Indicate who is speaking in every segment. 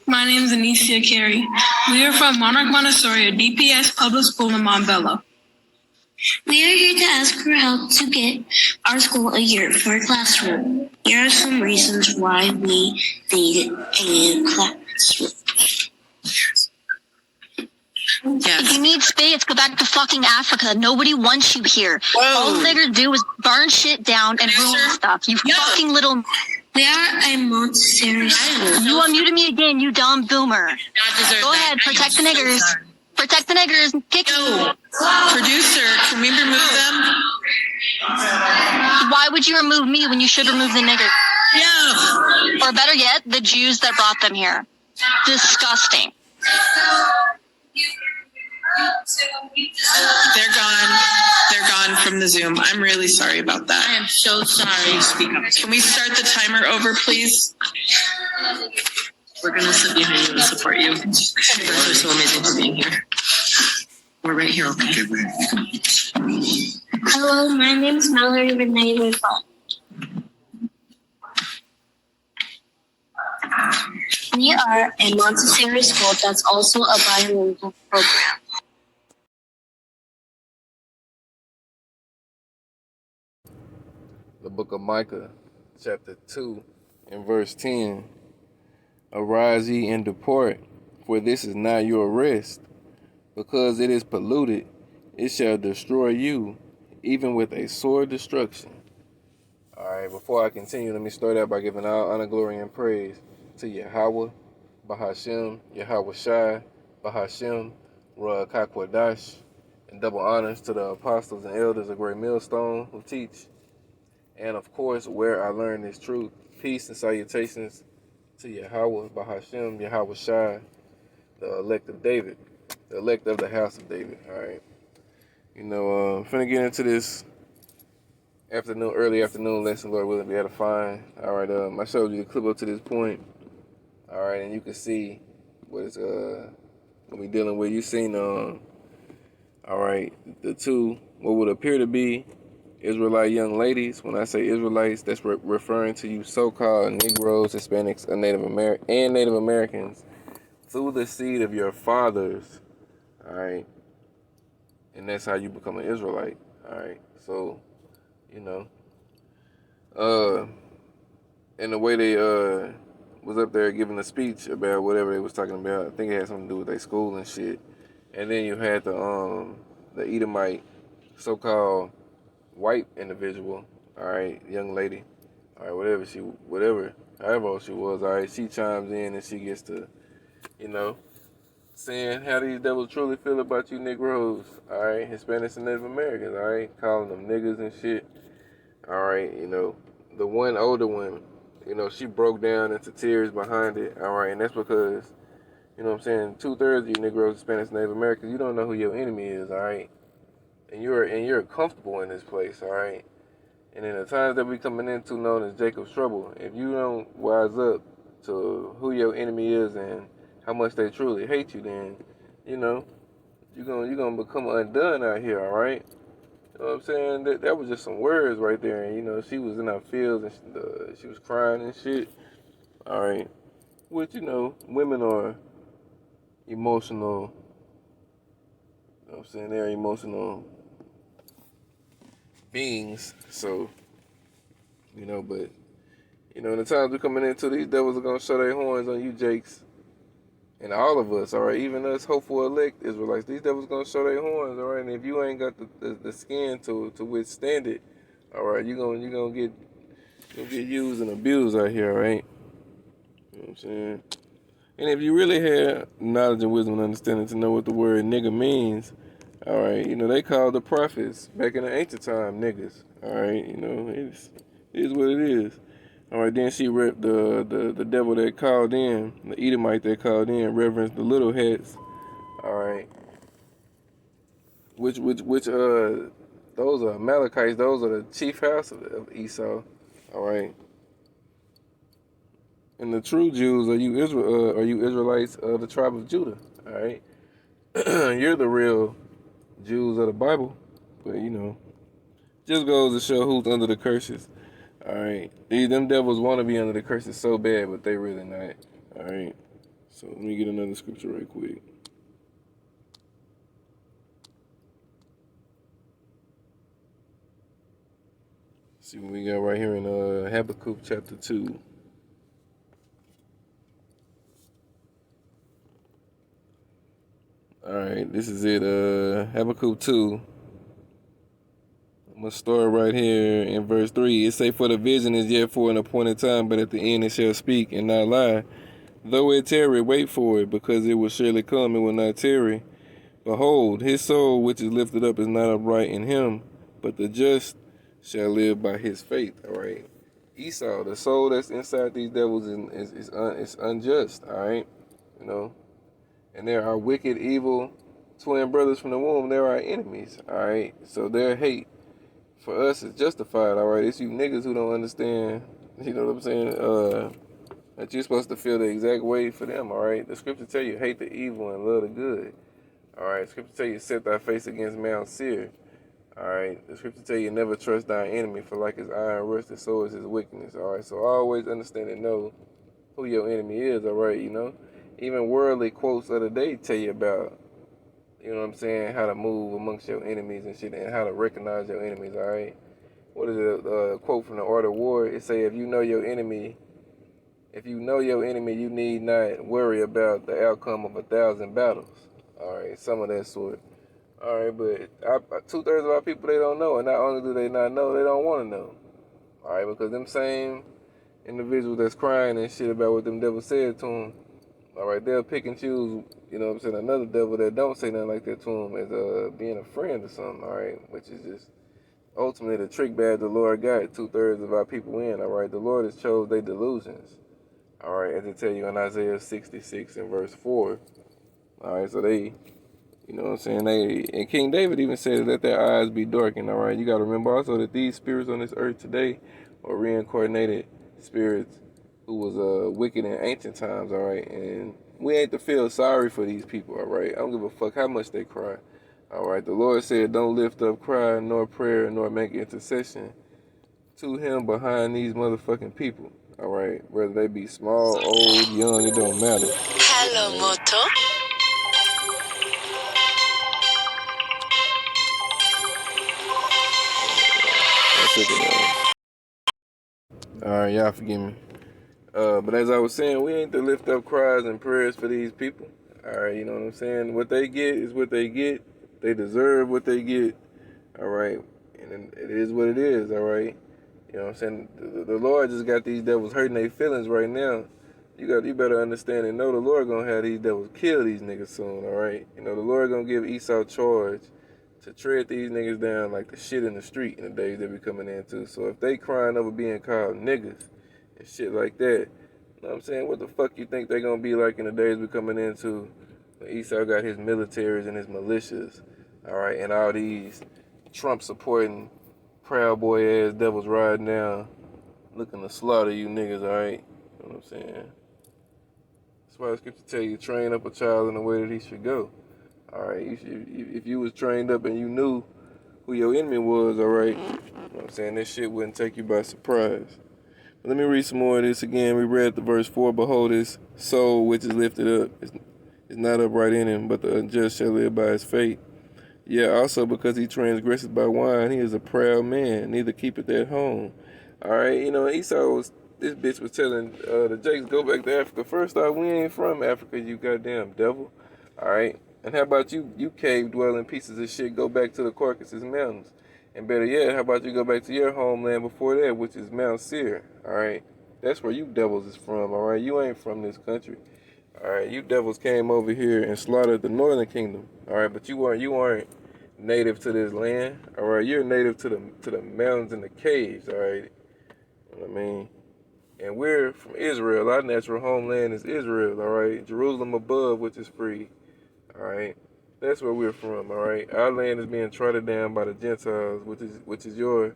Speaker 1: My name is Anicia Carey. We are from Monarch Montessori, a DPS public school in Montbello.
Speaker 2: We are here to ask for help to get our school a yurt for a classroom. Here are some reasons why we need a classroom.
Speaker 3: Yes.
Speaker 4: If you need space, go back to fucking Africa. Nobody wants you here.
Speaker 3: Whoa.
Speaker 4: All niggers do is burn shit down and ruin stuff. You fucking little...
Speaker 2: We are a Montessori school.
Speaker 4: You unmuted me again, you dumb boomer. Go ahead, protect the niggers. Protect the niggers. Kick
Speaker 3: Yo, producer, can we remove them?
Speaker 4: Why would you remove me when you should remove the niggers?
Speaker 3: Yeah.
Speaker 4: Or better yet, the Jews that brought them here. Disgusting.
Speaker 3: They're gone. They're gone from the Zoom. I'm really sorry about that.
Speaker 5: I am so sorry. Speak up.
Speaker 3: Can we start the timer over, please?
Speaker 5: We're going to sit behind you and support you. You guys are so amazing for being here. We're right here, okay?
Speaker 2: Hello, my name is Mallory Renee Riffle. We are a Montessori school that's also a bilingual program.
Speaker 6: The book of Micah, chapter 2, and verse 10. Arise ye and depart, for this is not your rest. Because it is polluted, it shall destroy you, even with a sore destruction. Alright, before I continue, let me start out by giving all honor, glory, and praise to Yahweh, Bahashem, Yahweh Shai, Bahashem, Ra Kakwadash, and double honors to the apostles and elders of Great Millstone who teach. And of course, where I learned this truth, peace and salutations to Yahweh, Bahashem, Yahweh Shai, the elect of David, the elect of the house of David. All right. You know, I'm finna get into this early afternoon lesson, Lord willing, be edifying. All right. I showed you the clip up to this point. All right. And you can see what it's gonna be dealing with. You seen, all right, the two, what would appear to be Israelite young ladies. When I say Israelites, that's referring to you so-called Negroes, Hispanics, and Native Americans through the seed of your fathers, all right? And that's how you become an Israelite, all right? So, you know, and the way they was up there giving a speech about whatever they was talking about, I think it had something to do with their school and shit. And then you had the Edomite so-called white individual, all right, young lady, all right, however old she was, all right, she chimes in and she gets to, you know, saying how these devils truly feel about you nigg3rs, all right, Hispanics and Native Americans, all right, calling them niggas and shit, all right, you know, the one older one, you know, she broke down into tears behind it, all right, and that's because, you know what I'm saying, 2/3 of you nigg3rs, Hispanics, and Native Americans, you don't know who your enemy is, all right. And you're comfortable in this place, all right? And in the times that we coming into known as Jacob's trouble, if you don't wise up to who your enemy is and how much they truly hate you, then, you know, you're gonna become undone out here, all right? You know what I'm saying? That was just some words right there. And, you know, she was in her fields and she was crying and shit, all right? Which, you know, women are emotional. You know what I'm saying? They're emotional beings, so, you know, but, you know, in the times we're coming into, these devils are going to show their horns on you, Jakes, and all of us, all right, even us hopeful elect Israelites, these devils are going to show their horns, all right, and if you ain't got the skin to withstand it, all right, you're gonna get used and abused out here, all right, you know what I'm saying, and if you really had knowledge and wisdom and understanding to know what the word nigga means, all right, you know, they called the prophets back in the ancient time niggas. All right, you know, it is what it is. All right, then she ripped the devil that called in, the Edomite that called in, reverence the little heads. All right, which those are Amalekites. Those are the chief house of Esau. All right, and the true Jews are you Israelites of the tribe of Judah. All right, you're the real Jews of the Bible, but you know, just goes to show who's under the curses. All right, them devils want to be under the curses so bad, but they really not. All right, So let me get another scripture right quick. See what we got right here in Habakkuk chapter 2. Alright, this is it. Habakkuk 2. I'm going to start right here in verse 3. It say, "For the vision is yet for an appointed time, but at the end it shall speak and not lie. Though it tarry, wait for it, because it will surely come, it will not tarry. Behold, his soul which is lifted up is not upright in him, but the just shall live by his faith." All right. Esau, the soul that's inside these devils is unjust. All right. You know, and there are wicked, evil twin brothers from the womb. They're our enemies. All right. So their hate for us is justified. All right. It's you niggas who don't understand. You know what I'm saying? That you're supposed to feel the exact way for them. All right. The scripture tell you hate the evil and love the good. All right. Scripture tell you set thy face against Mount Seir. All right. The scripture tell you never trust thine enemy, for like his iron rusted, so is his wickedness. All right. So always understand and know who your enemy is. All right. You know, even worldly quotes of the day tell you about, you know what I'm saying, how to move amongst your enemies and shit, and how to recognize your enemies. All right. What is it? Quote from the Art of War? It say, if you know your enemy, you need not worry about the outcome of 1,000 battles. All right, some of that sort. All right, but 2/3 of our people, they don't know. And not only do they not know, they don't want to know. All right, because them same individuals that's crying and shit about what them devils said to them, all right, they'll pick and choose, you know what I'm saying, another devil that don't say nothing like that to them as being a friend or something, all right, which is just ultimately the trick bag the Lord got 2/3 of our people in, all right. The Lord has chose their delusions. All right, as it tell you in Isaiah 66 and verse 4. All right, so they, you know what I'm saying, and King David even said, let their eyes be darkened. All right, you got to remember also that these spirits on this earth today are reincarnated spirits who was wicked in ancient times. All right, and we ain't to feel sorry for these people. All right, I don't give a fuck how much they cry. All right, the Lord said, don't lift up cry, nor prayer, nor make intercession to him behind these motherfucking people. All right, whether they be small, old, young, it don't matter.
Speaker 7: Hello, Moto.
Speaker 6: All right, y'all forgive me. But as I was saying, we ain't to lift up cries and prayers for these people. All right, you know what I'm saying? What they get is what they get. They deserve what they get. All right, and it is what it is. All right, you know what I'm saying? The Lord just got these devils hurting their feelings right now. You better understand and know the Lord gonna have these devils kill these niggas soon. All right, you know the Lord gonna give Esau charge to tread these niggas down like the shit in the street in the days they be coming into. So if they crying over being called niggas and shit like that, you know what I'm saying? What the fuck you think they gonna be like in the days we coming into when Esau got his militaries and his militias, all right, and all these Trump supporting Proud Boy ass devils riding down looking to slaughter you niggas, all right? You know what I'm saying? That's why the scripture tell you, train up a child in the way that he should go. All right, if you was trained up and you knew who your enemy was, all right, you know what I'm saying, this shit wouldn't take you by surprise. But let me read some more of this again. We read the verse 4, behold, his soul which is lifted up is not upright in him, but the unjust shall live by his faith. Yeah, also because he transgresseth by wine, he is a proud man, neither keepeth at home. All right, you know, this bitch was telling the Jakes, go back to Africa. First off, we ain't from Africa, you goddamn devil. All right, and how about you cave dwelling pieces of shit, go back to the Caucasus Mountains. And better yet, how about you go back to your homeland before that, which is Mount Seir, all right? That's where you devils is from, all right? You ain't from this country. All right, you devils came over here and slaughtered the northern kingdom, all right? But you aren't native to this land, all right? You're native to the mountains and the caves, all right? You know what I mean? And we're from Israel. Our natural homeland is Israel, all right? Jerusalem above, which is free, all right? That's where we're from, all right? Our land is being trodden down by the Gentiles, which is your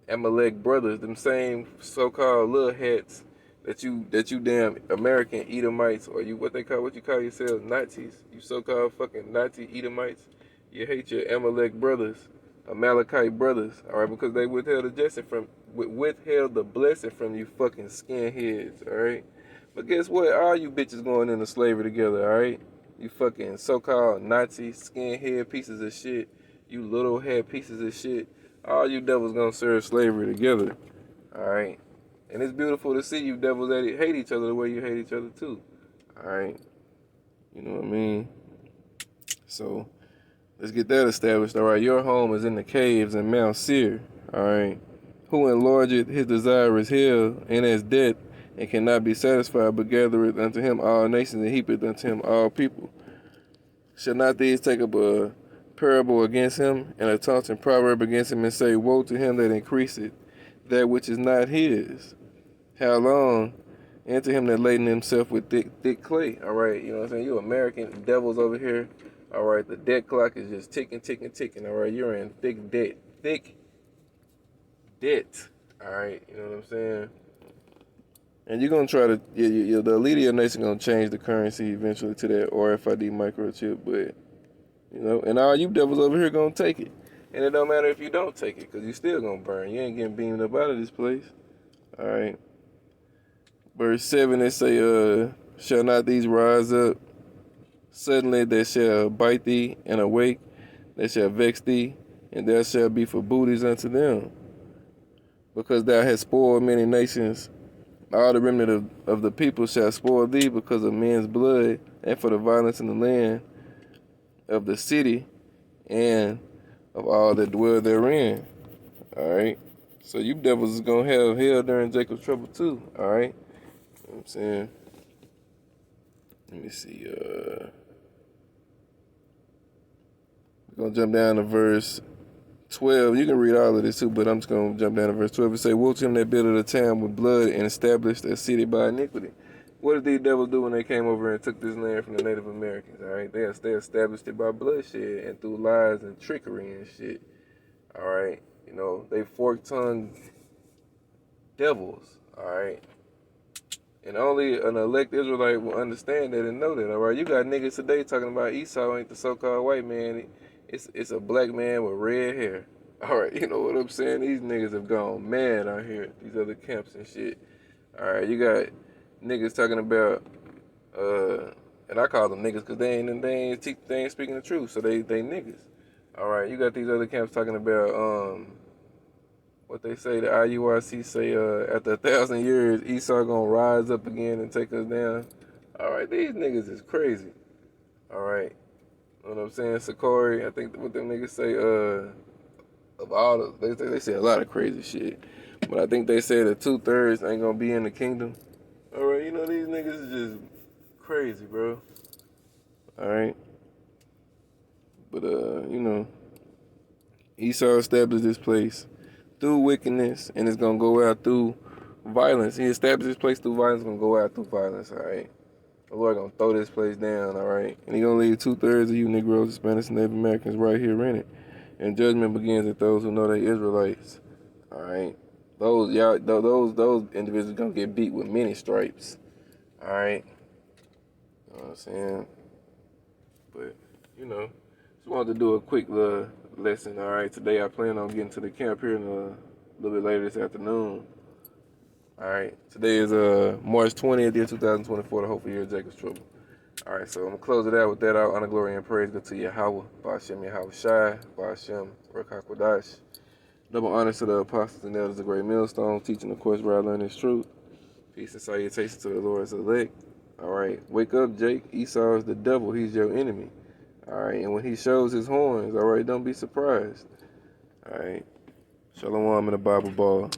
Speaker 6: Amalek brothers, them same so-called little hats that you damn American Edomites, or what you call yourselves, Nazis. You so-called fucking Nazi Edomites. You hate your Amalek brothers, Amalekite brothers, all right? Because they withheld the blessing from you fucking skinheads, all right? But guess what? All you bitches going into slavery together, alright? You fucking so-called Nazi skinhead pieces of shit. You little head pieces of shit. All you devils gonna serve slavery together. Alright? And it's beautiful to see you devils that hate each other the way you hate each other too. Alright? You know what I mean? So, let's get that established. Alright, your home is in the caves in Mount Seir. Alright? Who enlargeth his desire is hell, and as death, and cannot be satisfied, but gathereth unto him all nations, and heapeth unto him all people. Shall not these take up a parable against him, and a taunting proverb against him, and say, woe to him that increaseth that which is not his? How long? And to him that laden himself with thick clay. All right, you know what I'm saying? You American devils over here. All right, the debt clock is just ticking. All right, you're in thick debt. All right, you know what I'm saying? And you're going to try to, the elite of your nation going to change the currency eventually to that RFID microchip, but, you know, and all you devils over here going to take it. And it don't matter if you don't take it, because you still going to burn. You ain't getting beamed up out of this place. All right. Verse 7, they say, shall not these rise up? Suddenly they shall bite thee, and awake, they shall vex thee, and there shall be for booties unto them. Because thou hast spoiled many nations, all the remnant of the people shall spoil thee because of men's blood, and for the violence in the land of the city, and of all that dwell therein. Alright? So you devils is going to have hell during Jacob's trouble too. Alright? You know what I'm saying? Let me see. We're going to jump down to verse 12. You can read all of this too, but I'm just going to jump down to verse 12 and say, woe to him that builded a town with blood and established a city by iniquity. What did these devils do when they came over and took this land from the Native Americans? All right, they established it by bloodshed and through lies and trickery and shit. All right, you know, they fork-tongued devils. All right, and only an elect Israelite will understand that and know that. All right, you got niggas today talking about Esau ain't the so-called white man. It's a black man with red hair. All right, you know what I'm saying? These niggas have gone mad out here at these other camps and shit. All right, you got niggas talking about, and I call them niggas because they ain't speaking the truth, so they niggas. All right, you got these other camps talking about what they say. The IURC say after 1,000 years, Esau gonna rise up again and take us down. All right, these niggas is crazy. All right. You know what I'm saying? Sakari, I think what them niggas say, of all the, they say a lot of crazy shit. But I think they say that 2/3 ain't gonna be in the kingdom. Alright, you know, these niggas is just crazy, bro. Alright. But, you know, Esau established this place through wickedness, and it's gonna go out through violence. He established this place through violence, gonna go out through violence, alright? The Lord gonna throw this place down, all right? And he gonna leave 2/3 of you Negroes, Hispanics, and Native Americans right here in it. And judgment begins at those who know they Israelites, all right? Those individuals gonna get beat with many stripes, all right? You know what I'm saying? But, you know, just wanted to do a quick lesson, all right? Today I plan on getting to the camp here in a little bit later this afternoon. All right, today is March 20th, year 2024, the hopeful year of Jacob's trouble. All right, so I'm going to close it out with that. All honor, glory, and praise go to Yahweh, Ba'ashem Yahweh Shai, Ba'ashem Rekakwadash. Double honors to the apostles and elders of Great Millstone, teaching the course where I learn this truth. Peace and salutations to the Lord's elect. All right, wake up, Jake. Esau is the devil. He's your enemy. All right, and when he shows his horns, all right, don't be surprised. All right, Shalom in the Bible ball.